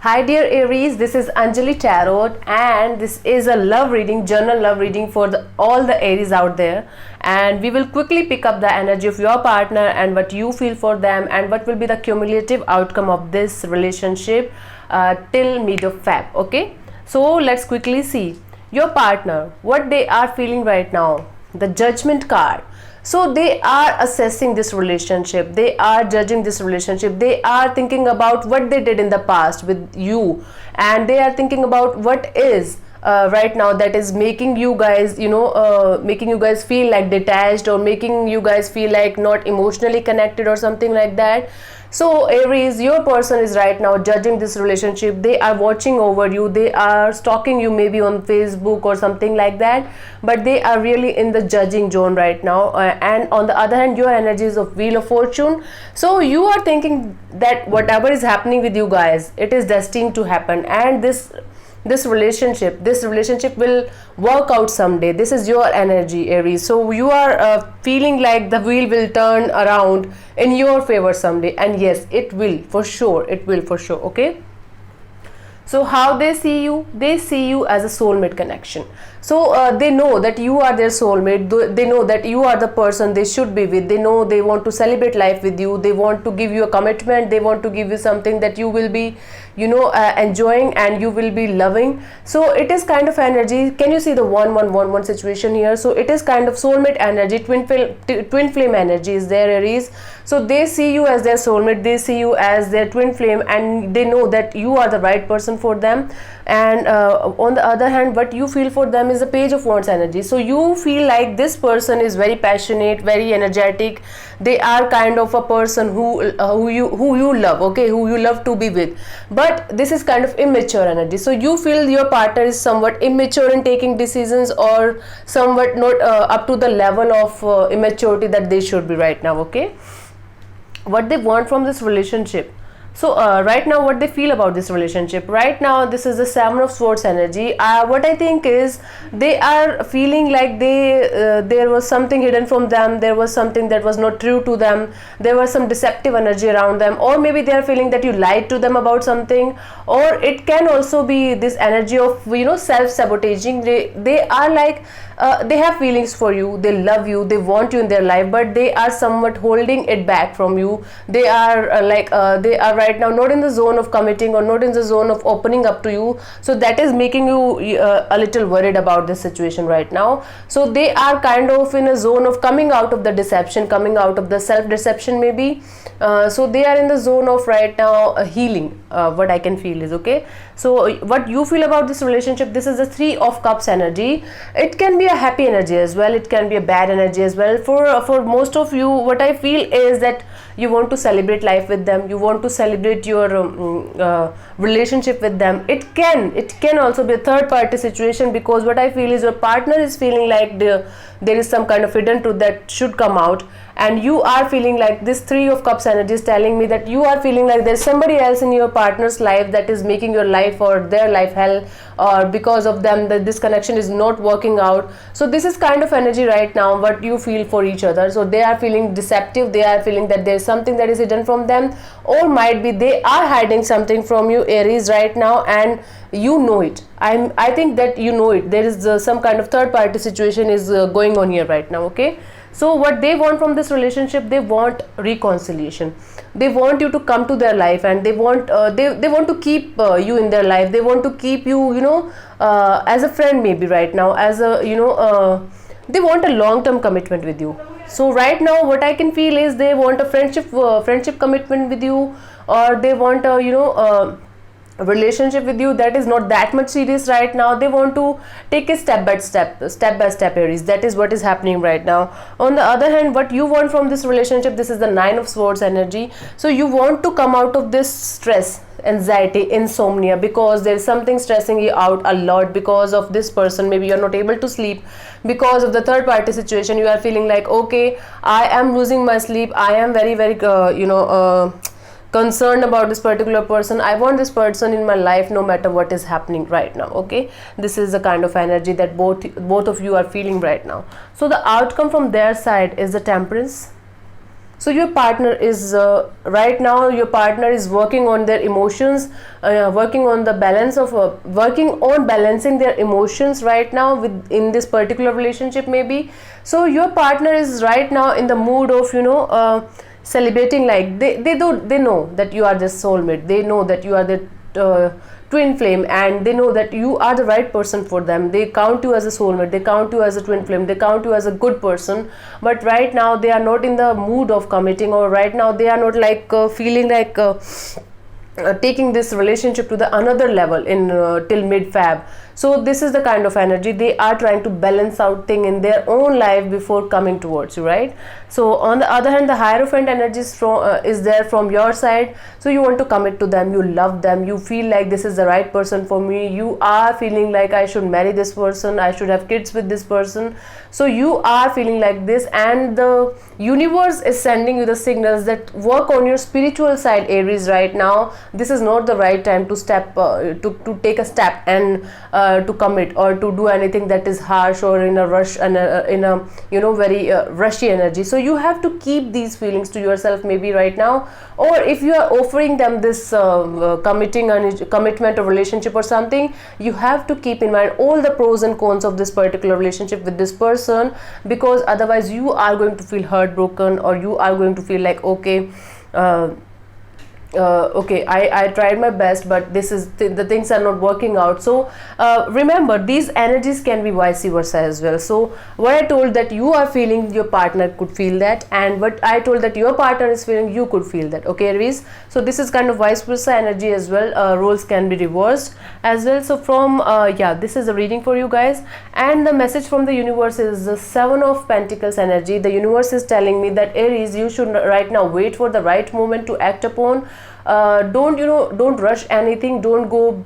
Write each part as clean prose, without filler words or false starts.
Hi dear Aries, this is Anjali Tarot and this is a love reading, general love reading for all the Aries out there, and we will quickly pick up the energy of your partner and what you feel for them and what will be the cumulative outcome of this relationship till mid of Feb. Okay, so let's quickly see your partner, what they are feeling right now. The Judgment card. So they are assessing this relationship, they are judging this relationship, they are thinking about what they did in the past with you, and they are thinking about what is right now that is making you guys, making you guys feel like detached, or making you guys feel like not emotionally connected or something like that. So Aries, your person is right now judging this relationship. They are watching over you, they are stalking you maybe on Facebook or something like that, but they are really in the judging zone right now. And on the other hand, your energy is of Wheel of Fortune. So you are thinking that whatever is happening with you guys, it is destined to happen, and this relationship will work out someday. This is your energy, Aries. So you are feeling like the wheel will turn around in your favor someday, and yes, it will for sure, okay. So how they see you as a soulmate connection. So they know that you are their soulmate, they know that you are the person they should be with, they know they want to celebrate life with you, they want to give you a commitment, they want to give you something that you will be enjoying and you will be loving. So it is kind of energy. Can you see the 1111 situation here? So it is kind of soulmate energy, twin flame energy is there, Aries. So they see you as their soulmate, they see you as their twin flame, and they know that you are the right person for them. And on the other hand, what you feel for them is the Page of Wands energy. So you feel like this person is very passionate, very energetic. They are kind of a person who you love, okay, who you love to be with. But this is kind of immature energy. So you feel your partner is somewhat immature in taking decisions, or somewhat not up to the level of immaturity that they should be right now, okay. What they want from this relationship. So right now, what they feel about this relationship right now, this is the Seven of Swords energy. What I think is they are feeling like there was something hidden from them, there was something that was not true to them, there was some deceptive energy around them, or maybe they are feeling that you lied to them about something. Or it can also be this energy of self-sabotaging. They are like they have feelings for you, they love you, they want you in their life, but they are somewhat holding it back from you. They are they are right now not in the zone of committing, or not in the zone of opening up to you. So that is making you a little worried about this situation right now. So they are kind of in a zone of coming out of the deception, coming out of the self-deception maybe. So they are in the zone of right now healing, what I can feel is, okay. So what you feel about this relationship, this is the Three of Cups energy. It can be a happy energy as well, it can be a bad energy as well. For most of you, what I feel is that you want to celebrate life with them, you want to celebrate your relationship with them. It can also be a third party situation, because what I feel is your partner is feeling like there is some kind of hidden truth that should come out, and you are feeling like this Three of Cups energy is telling me that you are feeling like there's somebody else in your partner's life that is making your life or their life hell, or because of them that this connection is not working out. So this is kind of energy right now what you feel for each other. So they are feeling deceptive, they are feeling that there's something that is hidden from them, or might be they are hiding something from you, Aries, right now, and you know it. I think that you know it. There is some kind of third party situation is going on here right now, okay. So what they want from this relationship, they want reconciliation, they want you to come to their life, and they want they want to keep you in their life, they want to keep you as a friend maybe right now, as a they want a long-term commitment with you. So right now what I can feel is they want a friendship commitment with you, or they want a relationship with you that is not that much serious right now. They want to take it step by step, Aries. That is what is happening right now. On the other hand, what you want from this relationship, this is the Nine of Swords energy. So you want to come out of this stress, anxiety, insomnia, because there is something stressing you out a lot because of this person. Maybe you're not able to sleep because of the third party situation. You are feeling like, okay, I am losing my sleep, I am very concerned about this particular person, I want this person in my life no matter what is happening right now, okay. This is the kind of energy that both of you are feeling right now. So the outcome from their side is the Temperance. So your partner is right now, your partner is working on their emotions, working on the balance of working on balancing their emotions right now with in this particular relationship maybe. So your partner is right now in the mood of celebrating, like they know that you are the soulmate, they know that you are the twin flame, and they know that you are the right person for them. They count you as a soulmate, they count you as a twin flame, they count you as a good person, but right now they are not in the mood of committing, or right now they are not like feeling like taking this relationship to the another level in till mid Feb. So this is the kind of energy they are trying to balance out thing in their own life before coming towards you, right? So on the other hand, the Hierophant energy is there from your side. So you want to commit to them, you love them, you feel like this is the right person for me, you are feeling like I should marry this person, I should have kids with this person. So you are feeling like this, and the universe is sending you the signals that work on your spiritual side, Aries. Right now this is not the right time to step to take a step and to commit or to do anything that is harsh or in a rush and in a very rushy energy. So you have to keep these feelings to yourself maybe right now, or if you are offering them this commitment or relationship or something, you have to keep in mind all the pros and cons of this particular relationship with this person, because otherwise you are going to feel heartbroken, or you are going to feel like okay, okay, I tried my best, but this is the things are not working out. So remember, these energies can be vice versa as well. So what I told that you are feeling, your partner could feel that, and what I told that your partner is feeling, you could feel that. Okay, Aries, so this is kind of vice versa energy as well. Roles can be reversed as well. So from yeah, this is a reading for you guys, and the message from the universe is the Seven of Pentacles energy. The universe is telling me that Aries, you should right now wait for the right moment to act upon. Don't rush anything, don't go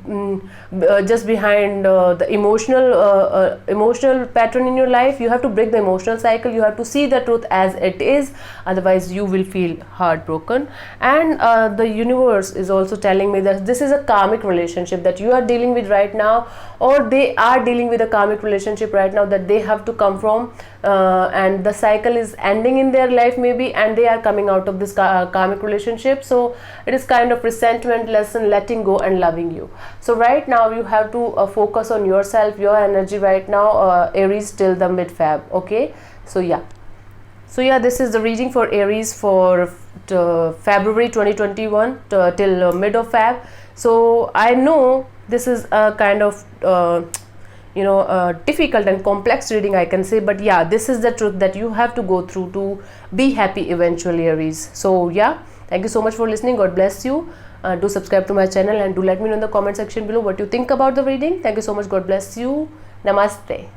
just behind the emotional pattern in your life. You have to break the emotional cycle, you have to see the truth as it is, otherwise you will feel heartbroken. And the universe is also telling me that this is a karmic relationship that you are dealing with right now, or they are dealing with a karmic relationship right now that they have to come from, and the cycle is ending in their life maybe, and they are coming out of this karmic relationship. So it is kind of resentment lesson, letting go and loving you. So right now you have to focus on yourself, your energy right now, Aries, till the mid Feb. Okay, so yeah, this is the reading for Aries for February 2021 till mid of Feb. So I know this is a kind of difficult and complex reading, I can say, but yeah, this is the truth that you have to go through to be happy eventually, Aries. So yeah, thank you so much for listening. God bless you. Do subscribe to my channel, and do let me know in the comment section below what you think about the reading. Thank you so much. God bless you. Namaste.